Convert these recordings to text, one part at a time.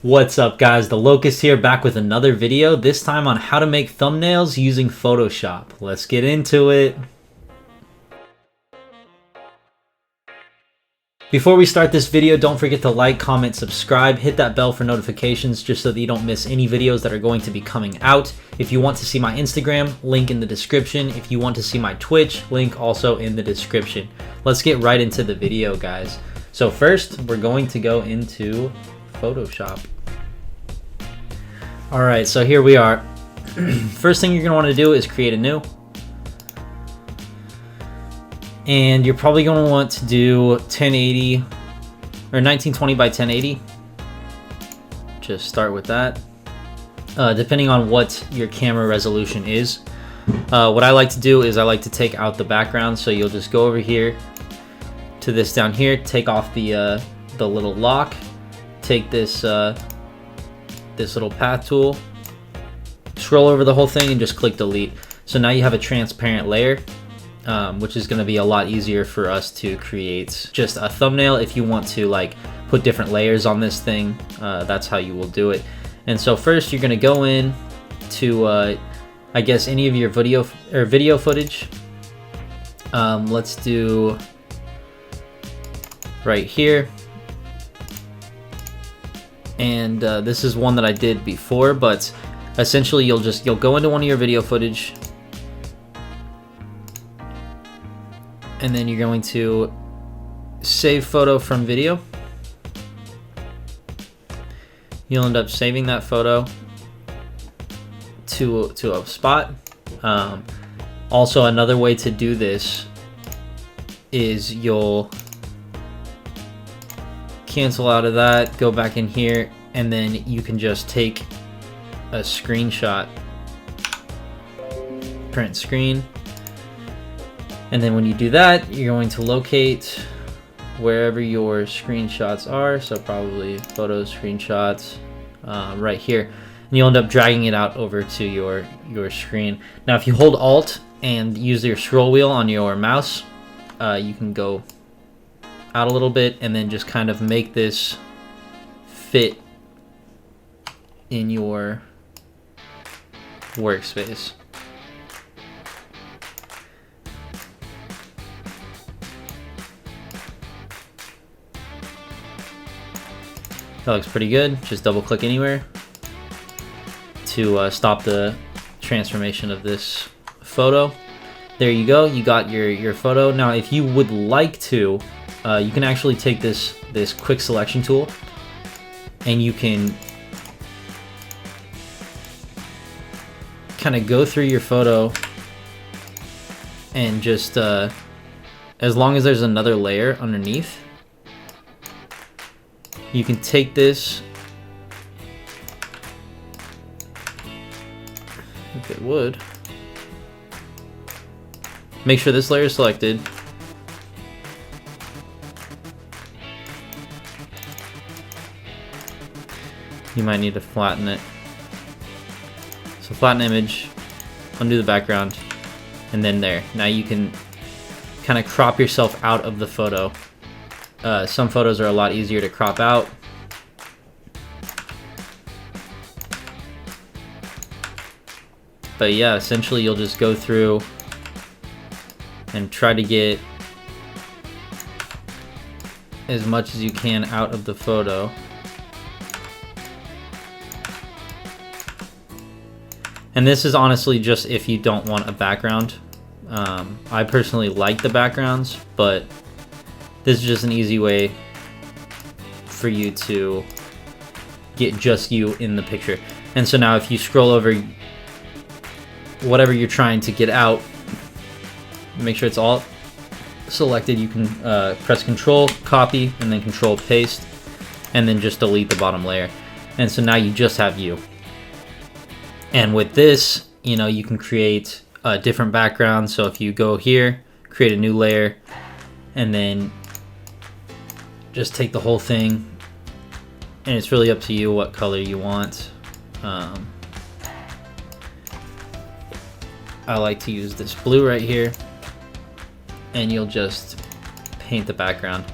What's up guys, the Loccust here, back with another video, this time on how to make thumbnails using Photoshop. Let's get into it. Before we start this video, don't forget to like, comment, subscribe, hit that bell for notifications just so that you don't miss any videos that are going to be coming out. If you want to see my Instagram, link in the description. If you want to see my Twitch, link also in the description. Let's get right into the video, guys. So first, we're going to go into Photoshop. Alright, so here we are. First thing you're going to want to do is create a new. And you're probably going to want to do 1080 or 1920 by 1080. Just start with that. Depending on what your camera resolution is. What I like to do is I like to take out the background, so you'll just go over here to this down here, take off the little lock, take this this little path tool, scroll over the whole thing and just click delete. So now you have a transparent layer, which is going to be a lot easier for us to create just a thumbnail. If you want to like put different layers on this thing, that's how you will do it. And so first you're going to go in to I guess any of your video footage. Let's do right here. And this is one that I did before, but essentially you'll go into one of your video footage, and then you're going to save photo from video. You'll end up saving that photo to a spot. Also, another way to do this is you'll cancel out of that, go back in here, and then you can just take a screenshot, print screen, and then when you do that, you're going to locate wherever your screenshots are, so probably photos, screenshots, right here, and you'll end up dragging it out over to your screen. Now if you hold Alt and use your scroll wheel on your mouse, you can go out a little bit and then just kind of make this fit in your workspace. That looks pretty good. Just double click anywhere to stop the transformation of this photo. There you go, you got your photo. Now if you would like to, you can actually take this quick selection tool and you can kind of go through your photo and just as long as there's another layer underneath, you can take this, if it would, make sure this layer is selected. You might need to flatten it. So flatten image, undo the background, and then there. Now you can kind of crop yourself out of the photo. Some photos are a lot easier to crop out. But yeah, essentially you'll just go through and try to get as much as you can out of the photo. And this is honestly just if you don't want a background. I personally like the backgrounds, but this is just an easy way for you to get just you in the picture. And so now if you scroll over whatever you're trying to get out, make sure it's all selected. You can press Control, copy, and then Control, paste, and then just delete the bottom layer. And so now you just have you. And with this, you know, you can create a different background. So if you go here, create a new layer, and then just take the whole thing, and it's really up to you what color you want. I like to use this blue right here, and you'll just paint the background.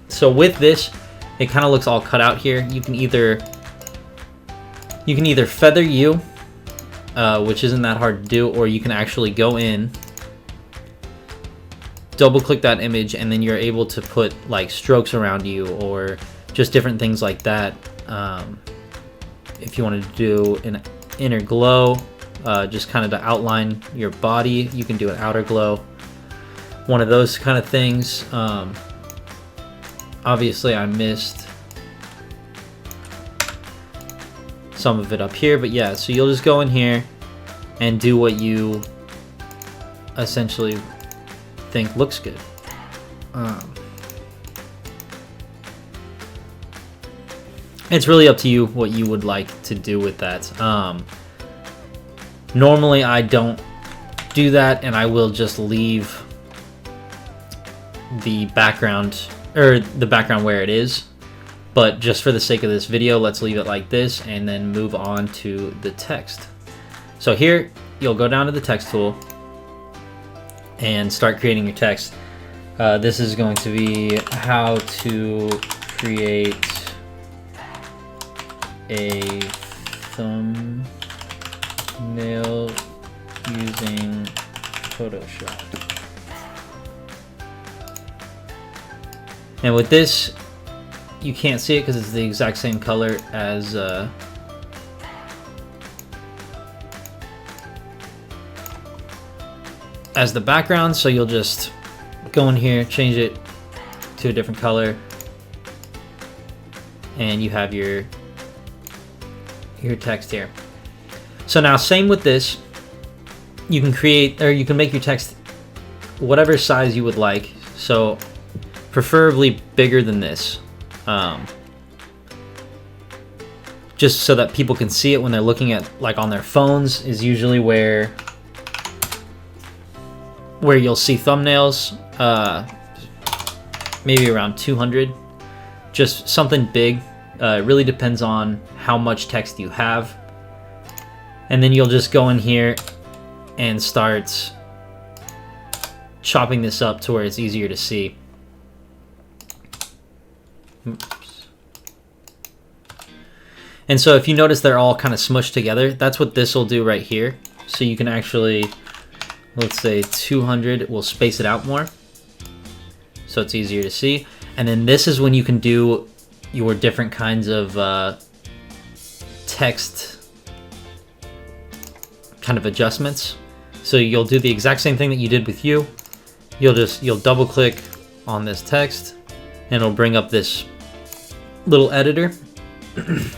So with this, it kind of looks all cut out here. You can either feather you, which isn't that hard to do, or you can actually go in, double click that image, and then you're able to put like strokes around you or just different things like that. If you wanted to do an inner glow, just kind of to outline your body, you can do an outer glow, one of those kind of things. Obviously I missed some of it up here, but yeah, so you'll just go in here and do what you essentially think looks good. It's really up to you what you would like to do with that. Normally I don't do that, and I will just leave the background where it is, but just for the sake of this video, let's leave it like this and then move on to the text. So here you'll go down to the text tool and start creating your text. This is going to be how to create a thumbnail using Photoshop. And with this, you can't see it because it's the exact same color as the background, so you'll just go in here, change it to a different color, and you have your text here. So now, same with this, you can create, or you can make your text whatever size you would like, so preferably bigger than this, just so that people can see it when they're looking at, like on their phones is usually where you'll see thumbnails. Maybe around 200, just something big. It really depends on how much text you have, and then you'll just go in here and start chopping this up to where it's easier to see. Oops. And so if you notice they're all kind of smushed together, that's what this will do right here. So you can actually, let's say 200, will space it out more so it's easier to see. And then this is when you can do your different kinds of text kind of adjustments. So you'll do the exact same thing that you did with you. You'll double click on this text and it'll bring up this little editor. And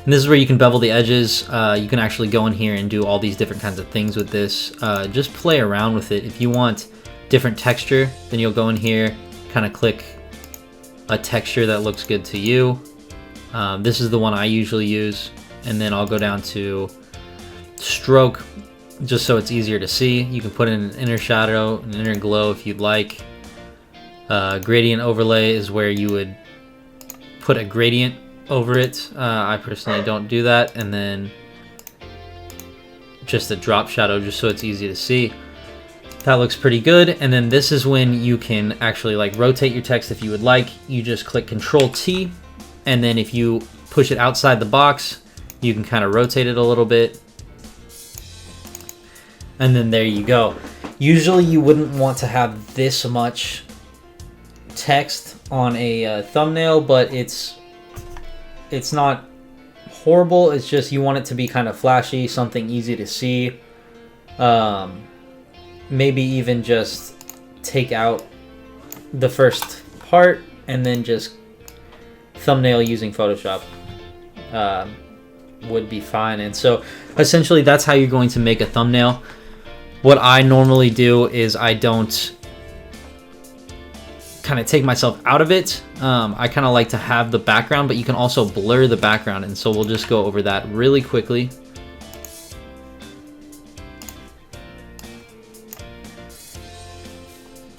this is where you can bevel the edges. You can actually go in here and do all these different kinds of things with this. Just play around with it. If you want different texture, then you'll go in here, kind of click a texture that looks good to you. This is the one I usually use. And then I'll go down to stroke, just so it's easier to see. You can put in an inner shadow, an inner glow if you'd like. Gradient overlay is where you would put a gradient over it. I personally don't do that. And then just a drop shadow, just so it's easy to see. That looks pretty good. And then this is when you can actually like rotate your text if you would like. You just click Control T, and then if you push it outside the box, you can kind of rotate it a little bit. And then there you go. Usually you wouldn't want to have this much text on a thumbnail, but it's not horrible. It's just you want it to be kind of flashy, something easy to see. Maybe even just take out the first part and then just thumbnail using Photoshop would be fine. And so essentially that's how you're going to make a thumbnail. What I normally do is I don't kind of take myself out of it. I kind of like to have the background, but you can also blur the background, and so we'll just go over that really quickly.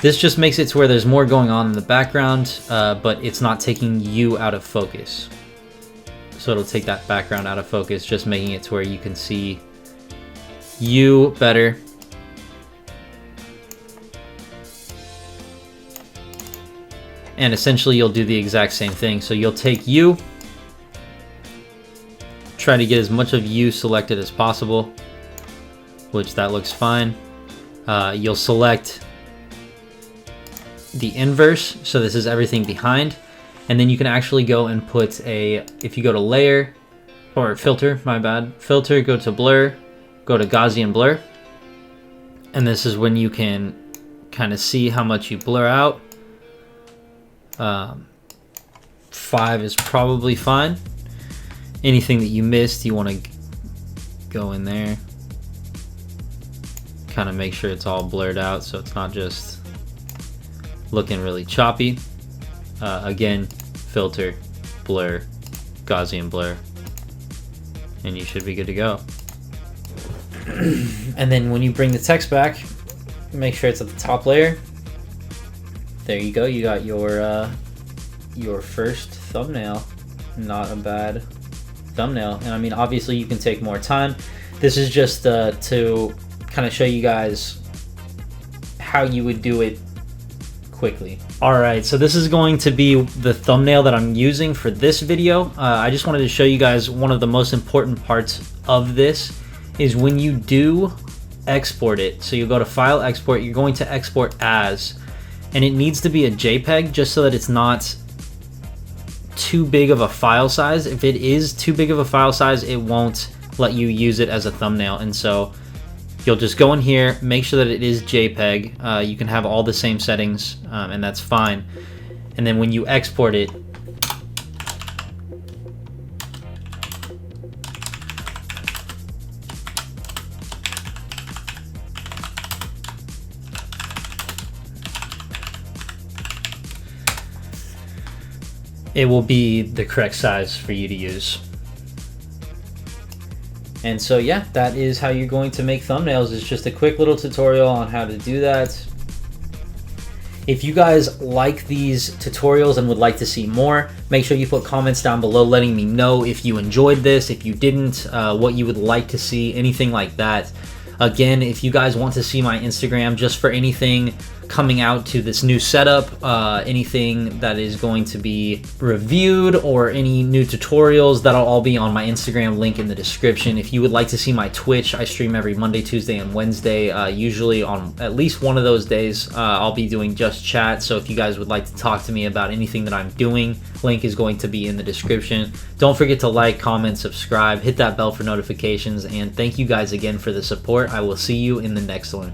This just makes it to where there's more going on in the background, but it's not taking you out of focus. So it'll take that background out of focus, just making it to where you can see you better. and essentially you'll do the exact same thing. So you'll take you, try to get as much of you selected as possible, which that looks fine. You'll select the inverse, so this is everything behind, and then you can actually go and put if you go to layer, or filter, my bad, filter, go to blur, go to Gaussian blur, and this is when you can kind of see how much you blur out. 5 is probably fine. Anything that you missed, you want to go in there, kind of make sure it's all blurred out so it's not just looking really choppy. Again, filter, blur, Gaussian blur, and you should be good to go. And then when you bring the text back, make sure it's at the top layer. There you go, you got your first thumbnail. Not a bad thumbnail. And I mean, obviously you can take more time. This is just to kind of show you guys how you would do it quickly. Alright, so this is going to be the thumbnail that I'm using for this video. I just wanted to show you guys one of the most important parts of this is when you do export it. So you go to File, Export, you're going to export as, and it needs to be a JPEG just so that it's not too big of a file size. If it is too big of a file size, it won't let you use it as a thumbnail. And so you'll just go in here, make sure that it is JPEG. You can have all the same settings, and that's fine. And then when you export it, it will be the correct size for you to use. And so yeah, that is how you're going to make thumbnails. It's just a quick little tutorial on how to do that. If you guys like these tutorials and would like to see more, make sure you put comments down below letting me know if you enjoyed this, if you didn't, what you would like to see, anything like that. Again, if you guys want to see my Instagram just for anything coming out to this new setup, anything that is going to be reviewed, or any new tutorials, that'll all be on my Instagram, link in the description. If you would like to see my Twitch, I stream every Monday, Tuesday, and Wednesday. Usually on at least one of those days, I'll be doing just chat. So if you guys would like to talk to me about anything that I'm doing, link is going to be in the description. Don't forget to like, comment, subscribe, hit that bell for notifications, and thank you guys again for the support. I will see you in the next one.